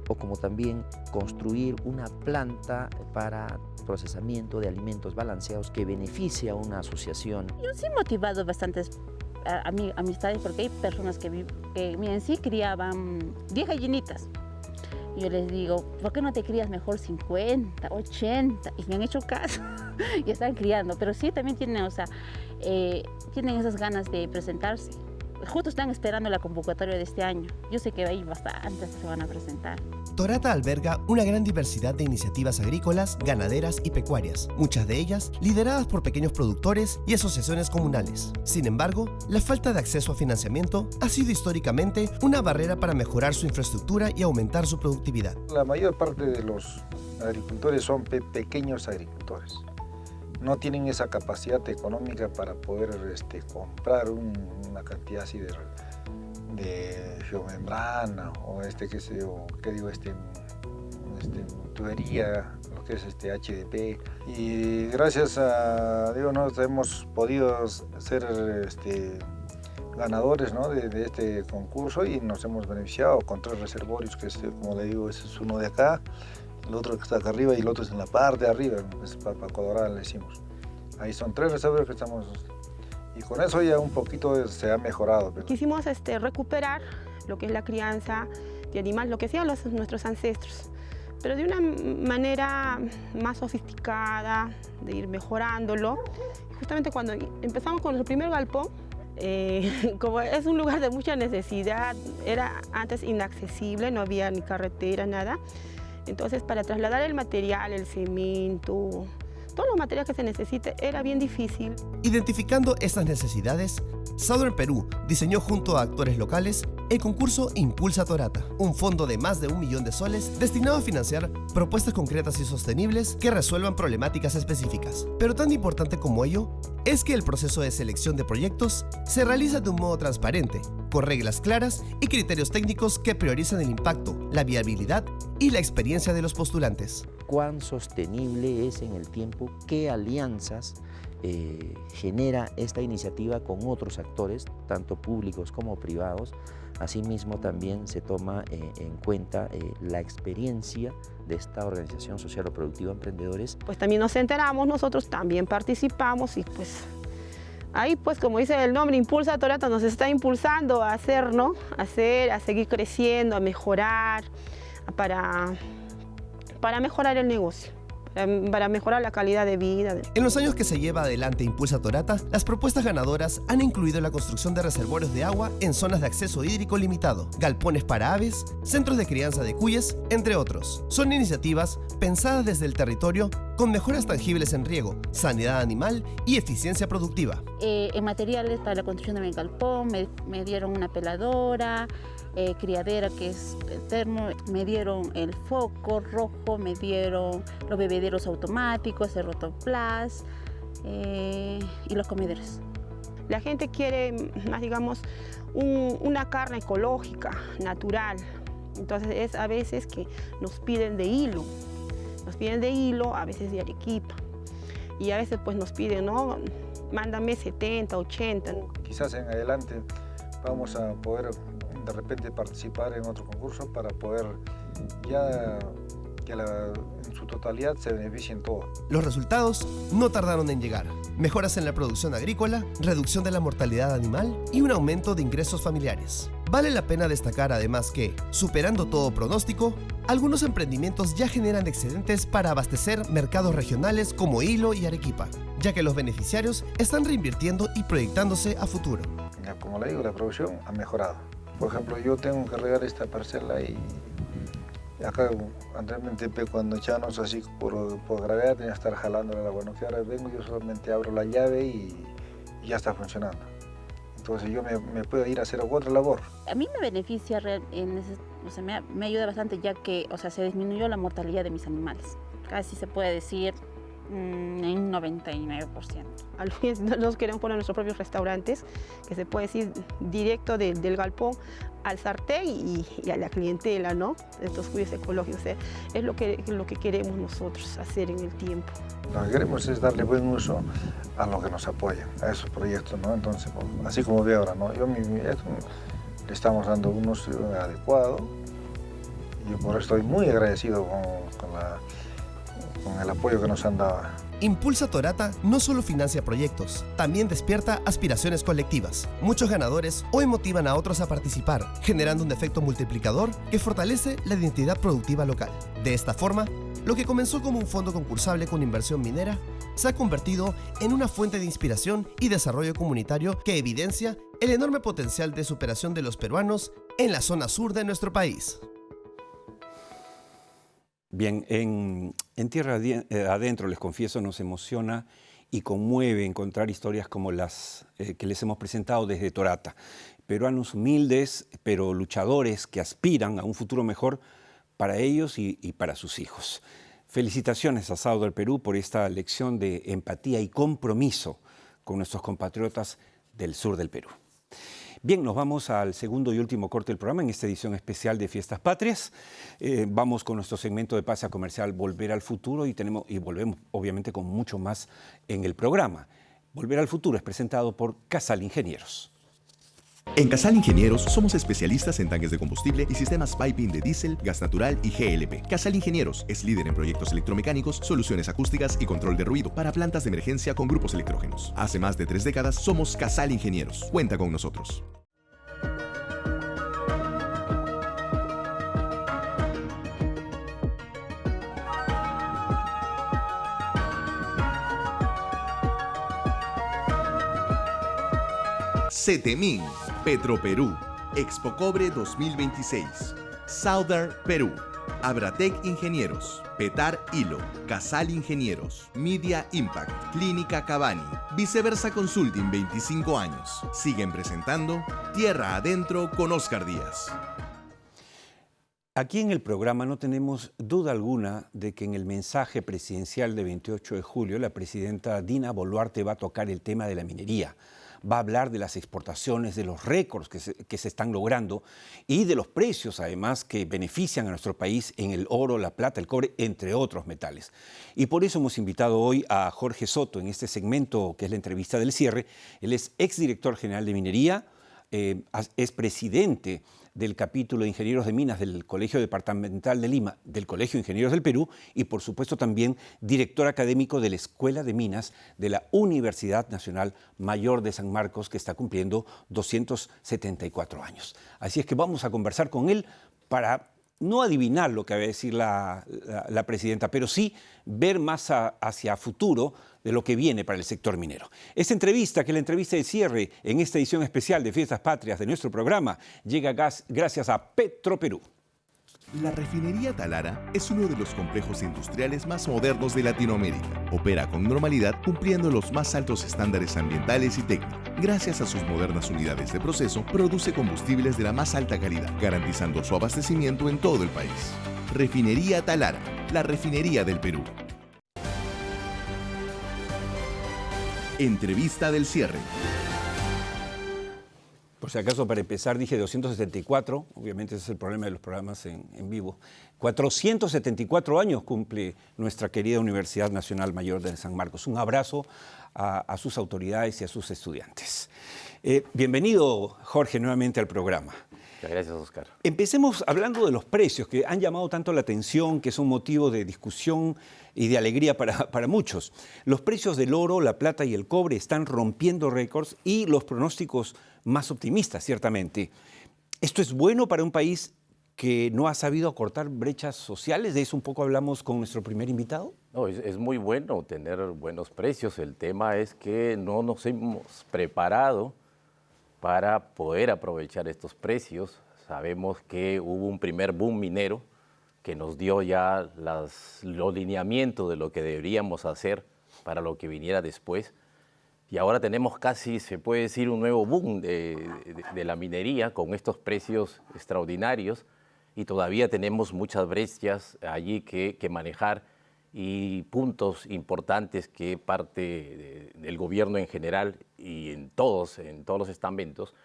S7: o como también construir una planta para procesamiento de alimentos balanceados que beneficie a una asociación.
S8: Yo sí he motivado bastantes amistades, porque hay personas que en sí criaban 10 gallinitas. Yo les digo, ¿por qué no te crías mejor 50, 80? Y me han hecho caso y están criando. Pero sí también tienen, tienen esas ganas de presentarse. Justo están esperando la convocatoria de este año. Yo sé que hay bastantes que se van a presentar.
S6: Torata alberga una gran diversidad de iniciativas agrícolas, ganaderas y pecuarias, muchas de ellas lideradas por pequeños productores y asociaciones comunales. Sin embargo, la falta de acceso a financiamiento ha sido históricamente una barrera para mejorar su infraestructura y aumentar su productividad.
S9: La mayor parte de los agricultores son pequeños agricultores. No tienen esa capacidad económica para poder comprar una cantidad así de geomembrana o tubería, lo que es HDP. Y gracias a Dios nos hemos podido ser ganadores, ¿no? de este concurso, y nos hemos beneficiado con 3 reservorios, que como le digo, ese es uno de acá, el otro que está acá arriba y el otro es en la parte de arriba, es para Codorada le decimos. Ahí son 3 reservorios que estamos, y con eso ya un poquito se ha mejorado.
S10: Quisimos recuperar lo que es la crianza de animales, lo que hacían nuestros ancestros, pero de una manera más sofisticada, de ir mejorándolo. Justamente cuando empezamos con nuestro primer galpón, como es un lugar de mucha necesidad, era antes inaccesible, no había ni carretera, nada. Entonces, para trasladar el material, el cemento, todos los materiales que se necesite, era bien difícil.
S6: Identificando estas necesidades, Southern Perú diseñó junto a actores locales el concurso Impulsa Torata, un fondo de más de 1 millón de soles destinado a financiar propuestas concretas y sostenibles que resuelvan problemáticas específicas. Pero tan importante como ello es que el proceso de selección de proyectos se realiza de un modo transparente, con reglas claras y criterios técnicos que priorizan el impacto, la viabilidad y la experiencia de los postulantes.
S7: cuán sostenible es en el tiempo, qué alianzas genera esta iniciativa con otros actores, tanto públicos como privados. Asimismo, también se toma en cuenta la experiencia de esta organización social o productiva Emprendedores.
S10: Pues también nos enteramos, nosotros también participamos y pues ahí, pues como dice el nombre, Impulsa Torata, nos está impulsando a hacer, ¿no? A seguir creciendo, a mejorar, para mejorar el negocio, para mejorar la calidad de vida.
S6: En los años que se lleva adelante Impulsa Torata, las propuestas ganadoras han incluido la construcción de reservorios de agua en zonas de acceso hídrico limitado, galpones para aves, centros de crianza de cuyes, entre otros. Son iniciativas pensadas desde el territorio con mejoras tangibles en riego, sanidad animal y eficiencia productiva.
S8: En materiales para la construcción de mi galpón me dieron una peladora, criadera que es el termo, me dieron el foco rojo, me dieron los bebederos automáticos, el rotoplas y los comederos.
S10: La gente quiere más, digamos, una carne ecológica, natural. Entonces es a veces que nos piden de hilo. Nos piden de hilo, a veces de Arequipa. Y a veces pues nos piden, ¿no? Mándame 70, 80.
S9: Quizás en adelante vamos a poder de repente participar en otro concurso para poder ya que en su totalidad se beneficien todos.
S6: Los resultados no tardaron en llegar. Mejoras en la producción agrícola, reducción de la mortalidad animal y un aumento de ingresos familiares. Vale la pena destacar además que, superando todo pronóstico, algunos emprendimientos ya generan excedentes para abastecer mercados regionales como Hilo y Arequipa, ya que los beneficiarios están reinvirtiendo y proyectándose a futuro.
S9: Como le digo, la producción ha mejorado. Por ejemplo, yo tengo que regar esta parcela y acá anteriormente cuando echábamos así por gravedad tenía que estar jalando el agua, ¿no? Que ahora vengo, yo solamente abro la llave y ya está funcionando. Entonces yo me puedo ir a hacer otra labor.
S8: A mí me beneficia, me ayuda bastante ya que se disminuyó la mortalidad de mis animales. Casi se puede decir en 99%.
S10: Al fin nos queremos poner nuestros propios restaurantes, que se puede decir directo del galpón al sartén y a la clientela, ¿no? Estos cuyes ecológicos. Es lo que queremos nosotros hacer en el tiempo.
S9: Lo que queremos es darle buen uso a lo que nos apoyan, a esos proyectos, ¿no? Entonces, así como ve ahora, ¿no? Le estamos dando un uso adecuado y yo por eso estoy muy agradecido con el apoyo que nos han dado.
S6: Impulsa Torata no solo financia proyectos, también despierta aspiraciones colectivas. Muchos ganadores hoy motivan a otros a participar, generando un efecto multiplicador que fortalece la identidad productiva local. De esta forma, lo que comenzó como un fondo concursable con inversión minera se ha convertido en una fuente de inspiración y desarrollo comunitario que evidencia el enorme potencial de superación de los peruanos en la zona sur de nuestro país.
S2: Bien, en Tierra Adentro, les confieso, nos emociona y conmueve encontrar historias como las que les hemos presentado desde Torata. Peruanos humildes, pero luchadores que aspiran a un futuro mejor para ellos y para sus hijos. Felicitaciones a Sauder Perú por esta lección de empatía y compromiso con nuestros compatriotas del sur del Perú. Bien, nos vamos al segundo y último corte del programa en esta edición especial de Fiestas Patrias. Vamos con nuestro segmento de pase comercial Volver al Futuro y volvemos obviamente con mucho más en el programa. Volver al Futuro es presentado por Casal Ingenieros.
S1: En Casal Ingenieros somos especialistas en tanques de combustible y sistemas piping de diésel, gas natural y GLP. Casal Ingenieros es líder en proyectos electromecánicos, soluciones acústicas y control de ruido para plantas de emergencia con grupos electrógenos. Hace más de 3 décadas somos Casal Ingenieros. Cuenta con nosotros. CETEMIN, Petroperú, Expo Cobre 2026, Sauder Perú, Abratec Ingenieros, Petar Hilo, Casal Ingenieros, Media Impact, Clínica Cavani, Viceversa Consulting 25 años. Siguen presentando Tierra Adentro con Oscar Díaz.
S2: Aquí en el programa no tenemos duda alguna de que en el mensaje presidencial de 28 de julio la presidenta Dina Boluarte va a tocar el tema de la minería. va a hablar de las exportaciones, de los récords que se están logrando y de los precios, además, que benefician a nuestro país en el oro, la plata, el cobre, entre otros metales. Y por eso hemos invitado hoy a Jorge Soto en este segmento que es la entrevista del cierre. Él es exdirector general de Minería, es presidente del capítulo de Ingenieros de Minas del Colegio Departamental de Lima, del Colegio de Ingenieros del Perú y, por supuesto, también director académico de la Escuela de Minas de la Universidad Nacional Mayor de San Marcos, que está cumpliendo 274 años. Así es que vamos a conversar con él para no adivinar lo que va a decir la presidenta, pero sí ver más hacia futuro de lo que viene para el sector minero. Esta entrevista, que es la entrevista de cierre en esta edición especial de Fiestas Patrias de nuestro programa, llega gracias a Petroperú.
S1: La refinería Talara es uno de los complejos industriales más modernos de Latinoamérica. Opera con normalidad cumpliendo los más altos estándares ambientales y técnicos. Gracias a sus modernas unidades de proceso, produce combustibles de la más alta calidad, garantizando su abastecimiento en todo el país. Refinería Talara, la refinería del Perú. Entrevista del cierre.
S2: Por si acaso, para empezar, dije 274, obviamente ese es el problema de los programas en vivo. 474 años cumple nuestra querida Universidad Nacional Mayor de San Marcos. Un abrazo a sus autoridades y a sus estudiantes. Bienvenido, Jorge, nuevamente al programa.
S11: Gracias, Oscar.
S2: Empecemos hablando de los precios, que han llamado tanto la atención, que son motivo de discusión y de alegría para muchos. Los precios del oro, la plata y el cobre están rompiendo récords y los pronósticos más optimistas, ciertamente. ¿Esto es bueno para un país que no ha sabido acortar brechas sociales? De eso un poco hablamos con nuestro primer invitado.
S11: No, es muy bueno tener buenos precios. El tema es que no nos hemos preparado para poder aprovechar estos precios. Sabemos que hubo un primer boom minero que nos dio ya los lineamientos de lo que deberíamos hacer para lo que viniera después. Y ahora tenemos casi, se puede decir, un nuevo boom de la minería con estos precios extraordinarios y todavía tenemos muchas brechas allí que manejar y puntos importantes que parte del gobierno en general y en todos los estamentos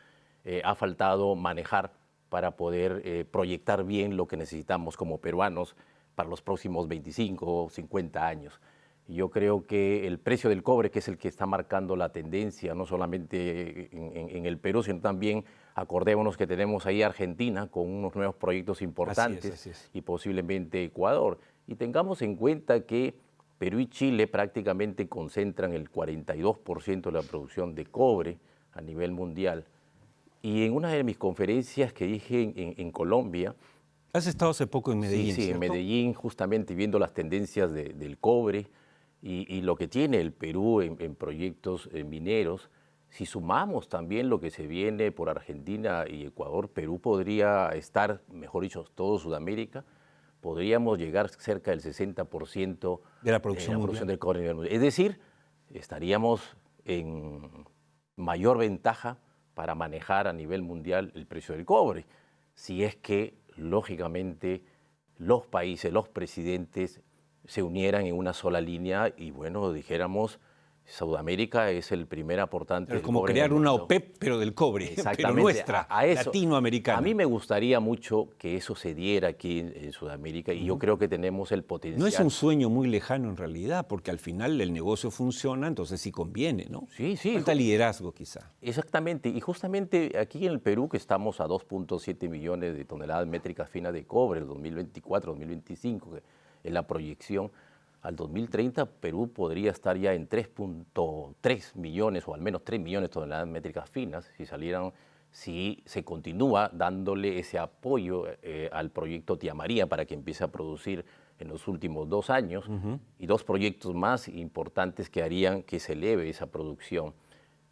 S11: ha faltado manejar para poder proyectar bien lo que necesitamos como peruanos para los próximos 25 o 50 años. Yo creo que el precio del cobre, que es el que está marcando la tendencia, no solamente en el Perú, sino también, acordémonos que tenemos ahí Argentina con unos nuevos proyectos importantes,
S2: así es.
S11: Y posiblemente Ecuador. Y tengamos en cuenta que Perú y Chile prácticamente concentran el 42% de la producción de cobre a nivel mundial. Y en una de mis conferencias que dije en Colombia...
S2: ¿Has estado hace poco en Medellín?
S11: Sí,
S2: ¿cierto?
S11: En Medellín, justamente viendo las tendencias del cobre y lo que tiene el Perú en proyectos mineros. Si sumamos también lo que se viene por Argentina y Ecuador, Perú podría estar, mejor dicho, todo Sudamérica, podríamos llegar cerca del 60%
S2: de la producción
S11: del cobre a nivel mundial. Es decir, estaríamos en mayor ventaja para manejar a nivel mundial el precio del cobre, si es que, lógicamente, los países, los presidentes se unieran en una sola línea y, bueno, dijéramos, Sudamérica es el primer aportante del
S2: como
S11: cobre.
S2: Crear una OPEP, pero del cobre, pero nuestra, latinoamericana.
S11: A mí me gustaría mucho que eso se diera aquí en Sudamérica y yo creo que tenemos el potencial.
S2: No es un sueño muy lejano en realidad, porque al final el negocio funciona, entonces sí conviene, ¿no?
S11: Sí.
S2: Falta liderazgo quizá.
S11: Exactamente, y justamente aquí en el Perú, que estamos a 2.7 millones de toneladas métricas finas de cobre, el 2024-2025, en la proyección, al 2030 Perú podría estar ya en 3.3 millones o al menos 3 millones de toneladas métricas finas si se continúa dándole ese apoyo al proyecto Tía María para que empiece a producir en los últimos 2 años y 2 proyectos más importantes que harían que se eleve esa producción.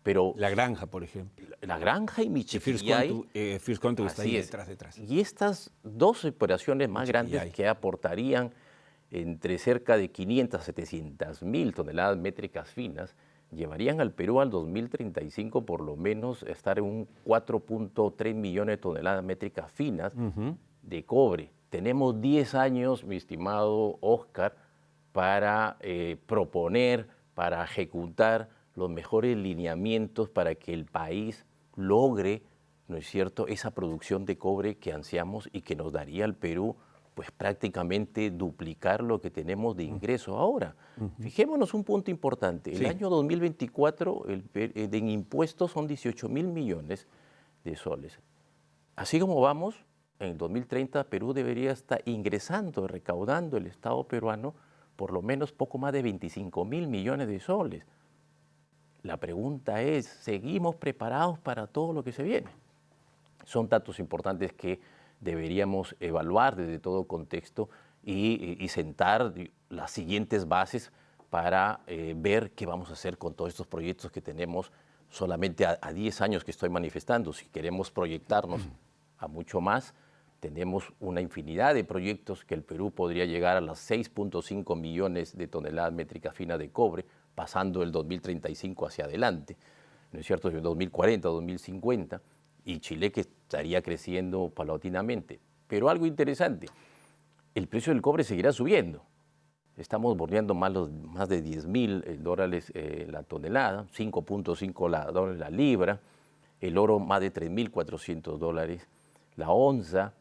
S11: Pero
S2: La Granja, por ejemplo.
S11: La Granja y Michiquillay.
S2: First Quantum está ahí detrás.
S11: Y estas 2 operaciones más grandes que aportarían entre cerca de 500 a 700 mil toneladas métricas finas, llevarían al Perú al 2035 por lo menos a estar en un 4.3 millones de toneladas métricas finas de cobre. Tenemos 10 años, mi estimado Oscar, para proponer, para ejecutar los mejores lineamientos para que el país logre, ¿no es cierto?, esa producción de cobre que ansiamos y que nos daría al Perú pues prácticamente duplicar lo que tenemos de ingreso ahora. Fijémonos un punto importante. El año 2024 en impuestos son 18.000 millones de soles. Así como vamos, en 2030 Perú debería estar ingresando, recaudando el Estado peruano por lo menos poco más de 25.000 millones de soles. La pregunta es, ¿seguimos preparados para todo lo que se viene? Son datos importantes que deberíamos evaluar desde todo contexto y sentar las siguientes bases para ver qué vamos a hacer con todos estos proyectos que tenemos solamente a 10 años que estoy manifestando. Si queremos proyectarnos a mucho más, tenemos una infinidad de proyectos que el Perú podría llegar a las 6.5 millones de toneladas métricas finas de cobre, pasando el 2035 hacia adelante, ¿no es cierto?, 2040, 2050, y Chile que estaría creciendo paulatinamente. Pero algo interesante, el precio del cobre seguirá subiendo. Estamos bordeando más de 10.000 dólares la tonelada, 5.5 dólares la libra, el oro más de 3.400 dólares la onza,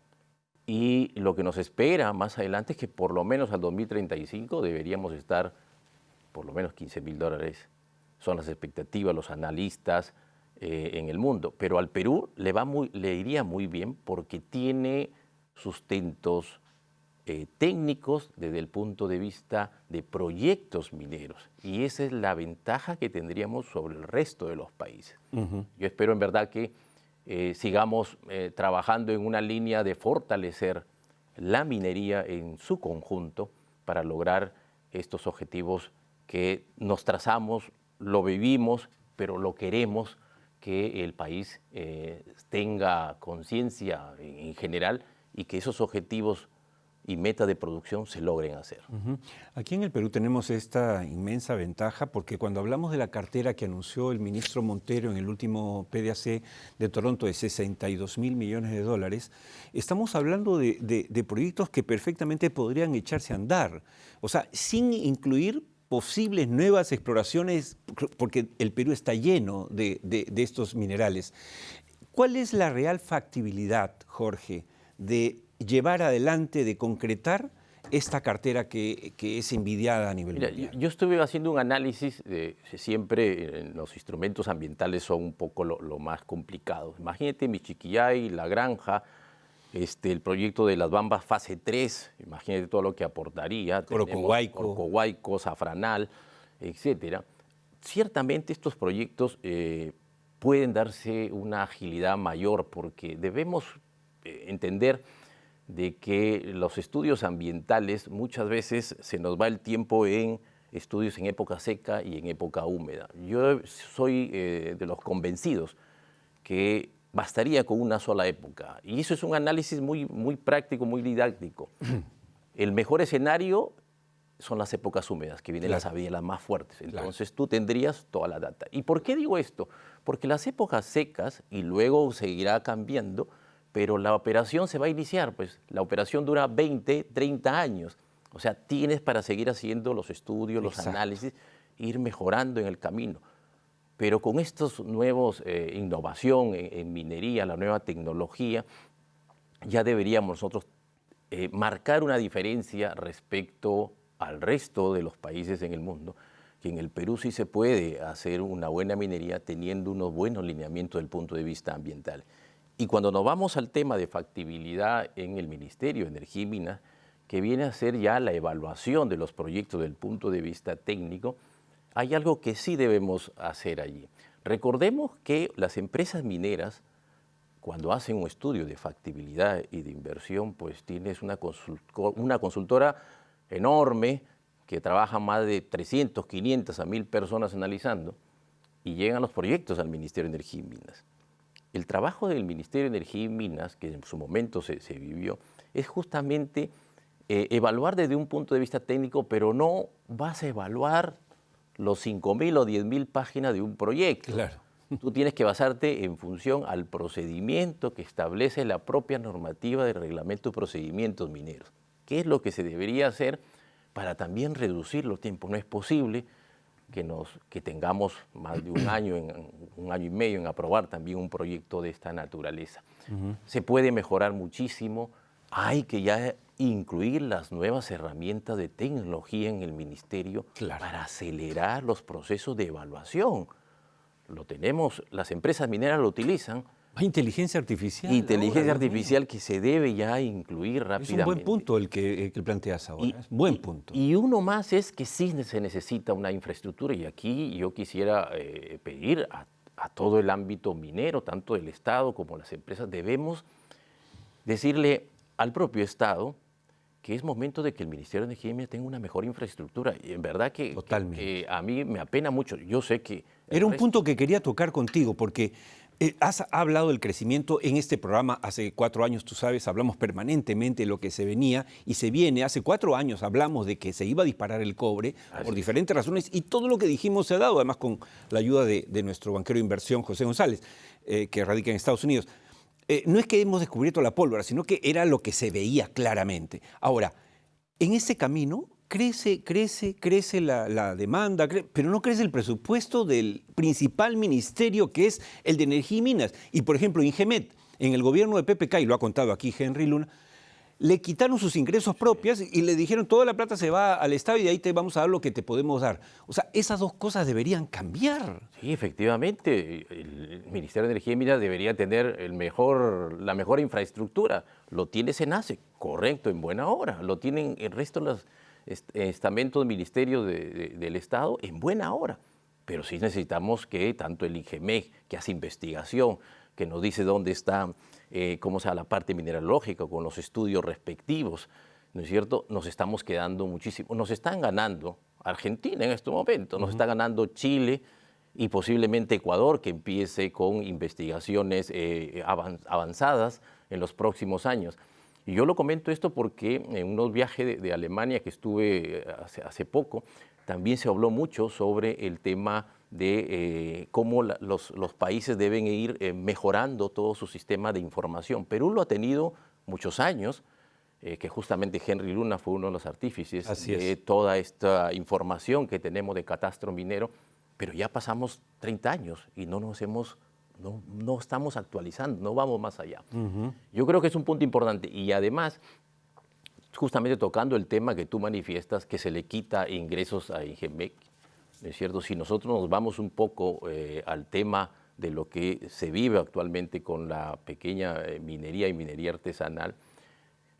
S11: y lo que nos espera más adelante es que por lo menos al 2035 deberíamos estar por lo menos 15.000 dólares. Son las expectativas, los analistas en el mundo. Pero al Perú le iría muy bien porque tiene sustentos técnicos desde el punto de vista de proyectos mineros. Y esa es la ventaja que tendríamos sobre el resto de los países. Yo espero en verdad que sigamos trabajando en una línea de fortalecer la minería en su conjunto para lograr estos objetivos que nos trazamos, lo vivimos, pero lo queremos que el país tenga conciencia en general y que esos objetivos y metas de producción se logren hacer.
S2: Aquí en el Perú tenemos esta inmensa ventaja porque cuando hablamos de la cartera que anunció el ministro Montero en el último PDAC de Toronto de 62.000 millones de dólares, estamos hablando de proyectos que perfectamente podrían echarse a andar, o sea, sin incluir posibles nuevas exploraciones, porque el Perú está lleno de estos minerales. ¿Cuál es la real factibilidad, Jorge, de llevar adelante, de concretar esta cartera que es envidiada a nivel mundial?
S11: Yo estuve haciendo un análisis, siempre los instrumentos ambientales son un poco lo más complicado. Imagínate Michiquillay, La Granja, el proyecto de las Bambas fase 3, imagínate todo lo que aportaría. Corcovaico, Zafranal, etcétera. Ciertamente estos proyectos pueden darse una agilidad mayor porque debemos entender de que los estudios ambientales muchas veces se nos va el tiempo en estudios en época seca y en época húmeda. Yo soy de los convencidos que bastaría con una sola época y eso es un análisis muy práctico, muy didáctico. El mejor escenario son las épocas húmedas, que vienen las avenidas más fuertes. Entonces tú tendrías toda la data. ¿Y por qué digo esto? Porque las épocas secas, y luego seguirá cambiando, pero la operación se va a iniciar, pues la operación dura 20, 30 años. O sea, tienes para seguir haciendo los estudios, los análisis, ir mejorando en el camino. Pero con estos nuevos innovación en minería, la nueva tecnología, ya deberíamos nosotros marcar una diferencia respecto al resto de los países en el mundo, que en el Perú sí se puede hacer una buena minería teniendo unos buenos lineamientos desde el punto de vista ambiental. Y cuando nos vamos al tema de factibilidad en el Ministerio de Energía y Minas, que viene a ser ya la evaluación de los proyectos desde el punto de vista técnico, hay algo que sí debemos hacer allí. Recordemos que las empresas mineras, cuando hacen un estudio de factibilidad y de inversión, pues tienes una consultora enorme que trabaja más de 300, 500 a 1.000 personas analizando y llegan los proyectos al Ministerio de Energía y Minas. El trabajo del Ministerio de Energía y Minas, que en su momento se vivió, es justamente evaluar desde un punto de vista técnico, pero no vas a evaluar los 5.000 o 10.000 páginas de un proyecto.
S2: Claro.
S11: Tú tienes que basarte en función al procedimiento que establece la propia normativa de reglamento de procedimientos mineros. ¿Qué es lo que se debería hacer para también reducir los tiempos? No es posible que tengamos más de un año y medio en aprobar también un proyecto de esta naturaleza. Se puede mejorar muchísimo, hay que ya incluir las nuevas herramientas de tecnología en el ministerio para acelerar los procesos de evaluación. Lo tenemos, las empresas mineras lo utilizan.
S2: Hay inteligencia artificial.
S11: Inteligencia artificial que se debe ya incluir rápidamente.
S2: Es un buen punto el que planteas ahora. Es buen punto.
S11: Y uno más es que sí se necesita una infraestructura, y aquí yo quisiera pedir a todo el ámbito minero, tanto el Estado como las empresas, debemos decirle al propio Estado que es momento de que el Ministerio de Energía y Minas tenga una mejor infraestructura. Y en verdad que a mí me apena mucho. Yo sé que...
S2: Era un punto que quería tocar contigo, porque has hablado del crecimiento en este programa. Hace 4 años, tú sabes, hablamos permanentemente de lo que se venía y se viene. Hace 4 años hablamos de que se iba a disparar el cobre por diferentes razones, y todo lo que dijimos se ha dado, además con la ayuda de nuestro banquero de inversión, José González, que radica en Estados Unidos. No es que hemos descubierto la pólvora, sino que era lo que se veía claramente. Ahora, en ese camino crece la demanda, pero no crece el presupuesto del principal ministerio, que es el de Energía y Minas. Y, por ejemplo, Ingemet, en el gobierno de PPK, y lo ha contado aquí Henry Luna, le quitaron sus ingresos propios y le dijeron: toda la plata se va al Estado y de ahí te vamos a dar lo que te podemos dar. O sea, esas dos cosas deberían cambiar.
S11: Sí, efectivamente. El Ministerio de Energía y Minas debería tener la mejor infraestructura. Lo tiene SENACE, correcto, en buena hora. Lo tienen el resto de los estamentos del Ministerio del Estado en buena hora. Pero sí necesitamos que tanto el INGEMEC, que hace investigación, que nos dice dónde está, cómo sea la parte mineralógica, con los estudios respectivos, ¿no es cierto? Nos estamos quedando muchísimo. Nos están ganando Argentina en este momento, nos está ganando Chile y posiblemente Ecuador, que empiece con investigaciones avanzadas en los próximos años. Y yo lo comento esto porque en unos viajes de Alemania que estuve hace poco, también se habló mucho sobre el tema de cómo los países deben ir mejorando todo su sistema de información. Perú lo ha tenido muchos años, que justamente Henry Luna fue uno de los artífices de toda esta información que tenemos de catastro minero, pero ya pasamos 30 años y no estamos actualizando, no vamos más allá. Yo creo que es un punto importante, y además, justamente tocando el tema que tú manifiestas, que se le quita ingresos a INGEMEC, ¿no es cierto? Si nosotros nos vamos un poco al tema de lo que se vive actualmente con la pequeña minería y minería artesanal,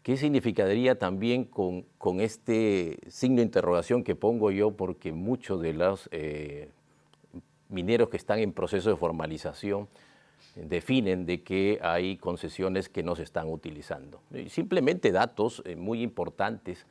S11: ¿qué significaría también con este signo de interrogación que pongo yo? Porque muchos de los mineros que están en proceso de formalización definen de que hay concesiones que no se están utilizando. Simplemente datos muy importantes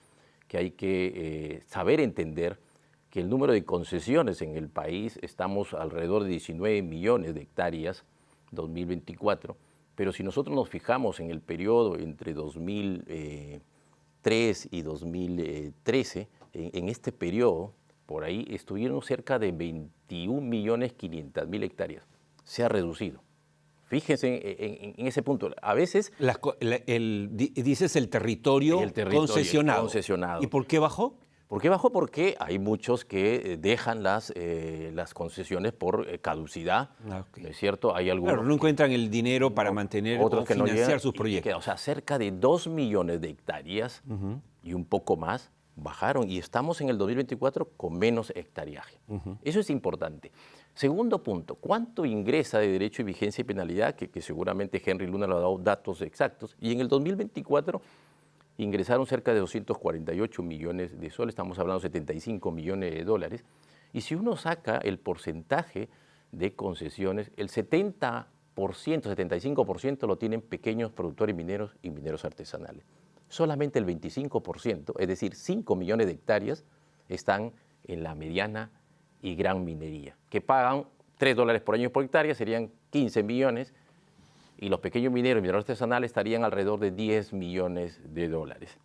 S11: que hay que saber entender, que el número de concesiones en el país, estamos alrededor de 19 millones de hectáreas, 2024, pero si nosotros nos fijamos en el periodo entre 2003 y 2013, en este periodo, por ahí estuvieron cerca de 21.500.000 hectáreas. Se ha reducido. Fíjense en ese punto. A veces...
S2: dices el territorio concesionado. ¿Y por qué bajó?
S11: ¿Por qué bajó? Porque hay muchos que dejan las concesiones por caducidad, ¿no es cierto? Hay algunos...
S2: Claro, no encuentran el dinero para mantener o financiar sus proyectos.
S11: O sea, cerca de 2 millones de hectáreas y un poco más bajaron, y estamos en el 2024 con menos hectareaje. Eso es importante. Segundo punto, ¿cuánto ingresa de derecho y vigencia y penalidad? Que seguramente Henry Luna le ha dado datos exactos. Y en el 2024 ingresaron cerca de 248 millones de soles, estamos hablando de 75 millones de dólares. Y si uno saca el porcentaje de concesiones, el 70%, 75% lo tienen pequeños productores mineros y mineros artesanales. Solamente el 25%, es decir, 5 millones de hectáreas, están en la mediana y gran minería, que pagan $3 por año por hectárea, serían 15 millones, y los pequeños mineros y mineros artesanales estarían alrededor de 10 millones de dólares.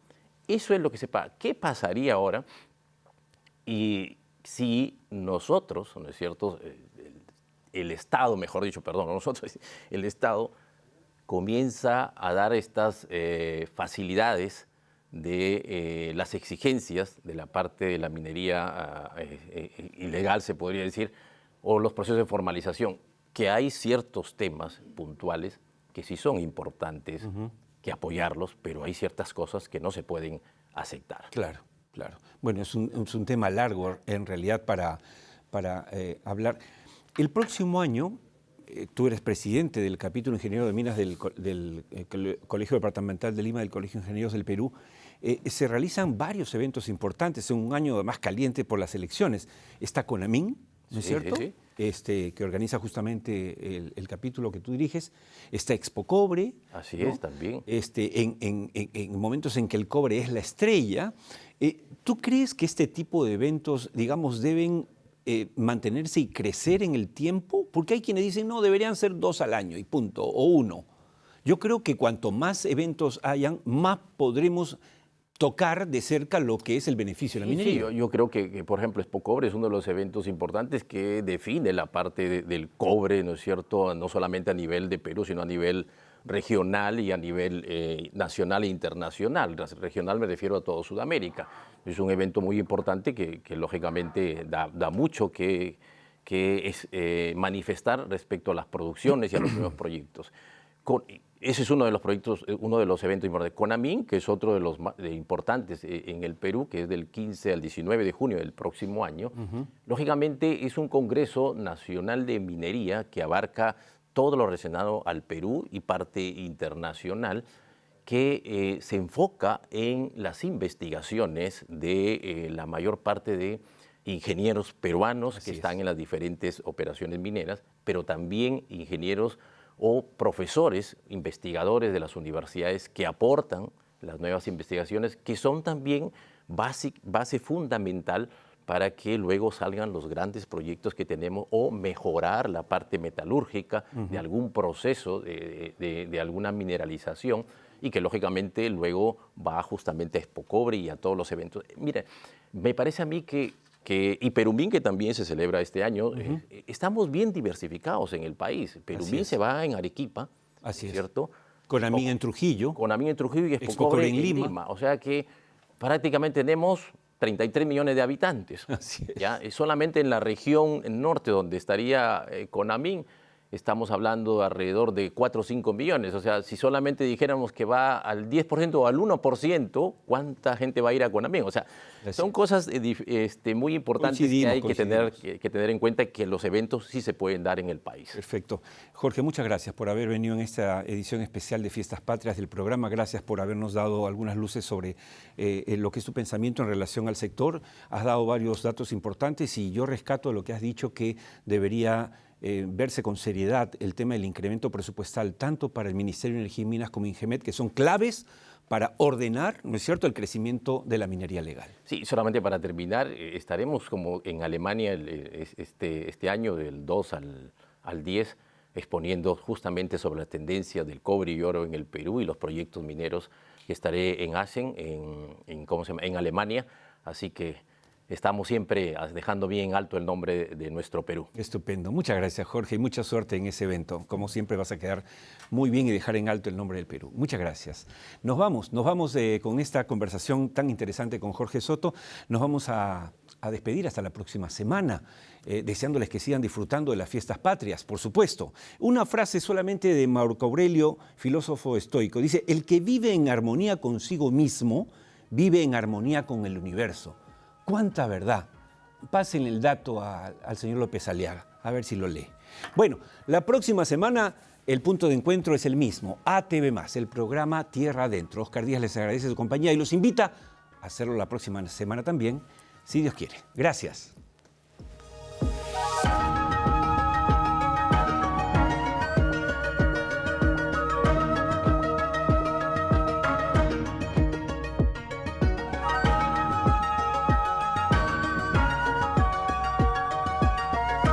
S11: Eso es lo que se paga. ¿Qué pasaría ahora y si nosotros, ¿no es cierto?, el Estado, mejor dicho, el Estado comienza a dar estas facilidades de las exigencias de la parte de la minería ilegal, se podría decir, o los procesos de formalización, que hay ciertos temas puntuales que sí son importantes, que apoyarlos, pero hay ciertas cosas que no se pueden aceptar.
S2: Claro, claro. Bueno, es un tema largo en realidad para hablar. El próximo año, tú eres presidente del capítulo ingeniero de minas del Colegio Departamental de Lima, del Colegio de Ingenieros del Perú. Se realizan varios eventos importantes en un año además caliente por las elecciones. Está CONAMIN, ¿no es cierto? Sí. Que organiza justamente el capítulo que tú diriges. Está Expo Cobre.
S11: Así
S2: ¿no?
S11: es, también.
S2: En momentos en que el cobre es la estrella. ¿Tú crees que este tipo de eventos, digamos, deben mantenerse y crecer en el tiempo? Porque hay quienes dicen, no, deberían ser 2 al año y punto, o 1. Yo creo que cuanto más eventos hayan, más podremos tocar de cerca lo que es el beneficio de la minería.
S11: Sí, yo creo que, por ejemplo, Expo Cobre es uno de los eventos importantes que define la parte del cobre, ¿no es cierto?, no solamente a nivel de Perú, sino a nivel regional y a nivel nacional e internacional. Regional me refiero a todo Sudamérica. Es un evento muy importante que lógicamente da mucho que manifestar respecto a las producciones y a los nuevos proyectos. Ese es uno de los proyectos, uno de los eventos importantes. CONAMIN, que es otro de los importantes en el Perú, que es del 15 al 19 de junio del próximo año. Lógicamente es un congreso nacional de minería que abarca todo lo relacionado al Perú y parte internacional, que se enfoca en las investigaciones de la mayor parte de ingenieros peruanos que están en las diferentes operaciones mineras, pero también ingenieros o profesores, investigadores de las universidades que aportan las nuevas investigaciones, que son también base fundamental para que luego salgan los grandes proyectos que tenemos o mejorar la parte metalúrgica de algún proceso, de alguna mineralización, y que lógicamente luego va justamente a Expo Cobre y a todos los eventos. Mira, me parece a mí y Perumín, que también se celebra este año, estamos bien diversificados en el país. Perumín se va en Arequipa, ¿cierto?
S2: CONAMIN en Trujillo.
S11: CONAMIN en Trujillo y Expo Cobre en Lima. O sea que prácticamente tenemos 33 millones de habitantes. ¿Ya? Solamente en la región norte donde estaría CONAMIN estamos hablando de alrededor de 4 o 5 millones. O sea, si solamente dijéramos que va al 10% o al 1%, ¿cuánta gente va a ir a CONAMIN? O sea, son cosas muy importantes que hay que tener en cuenta, que los eventos sí se pueden dar en el país.
S2: Perfecto. Jorge, muchas gracias por haber venido en esta edición especial de Fiestas Patrias del programa. Gracias por habernos dado algunas luces sobre lo que es tu pensamiento en relación al sector. Has dado varios datos importantes y yo rescato lo que has dicho, que debería verse con seriedad el tema del incremento presupuestal, tanto para el Ministerio de Energía y Minas como INGEMET, que son claves para ordenar, ¿no es cierto?, el crecimiento de la minería legal.
S11: Sí, solamente para terminar, estaremos como en Alemania este año del 2 al 10, exponiendo justamente sobre la tendencia del cobre y oro en el Perú y los proyectos mineros, que estaré en Assen, en Alemania, así que estamos siempre dejando bien alto el nombre de nuestro Perú.
S2: Estupendo. Muchas gracias, Jorge, y mucha suerte en ese evento. Como siempre vas a quedar muy bien y dejar en alto el nombre del Perú. Muchas gracias. Nos vamos con esta conversación tan interesante con Jorge Soto. Nos vamos a despedir hasta la próxima semana, deseándoles que sigan disfrutando de las fiestas patrias, por supuesto. Una frase solamente de Marco Aurelio, filósofo estoico. Dice, el que vive en armonía consigo mismo, vive en armonía con el universo. ¡Cuánta verdad! Pásenle el dato al señor López Aliaga, a ver si lo lee. Bueno, la próxima semana el punto de encuentro es el mismo, ATV+, el programa Tierra Adentro. Oscar Díaz les agradece su compañía y los invita a hacerlo la próxima semana también, si Dios quiere. Gracias.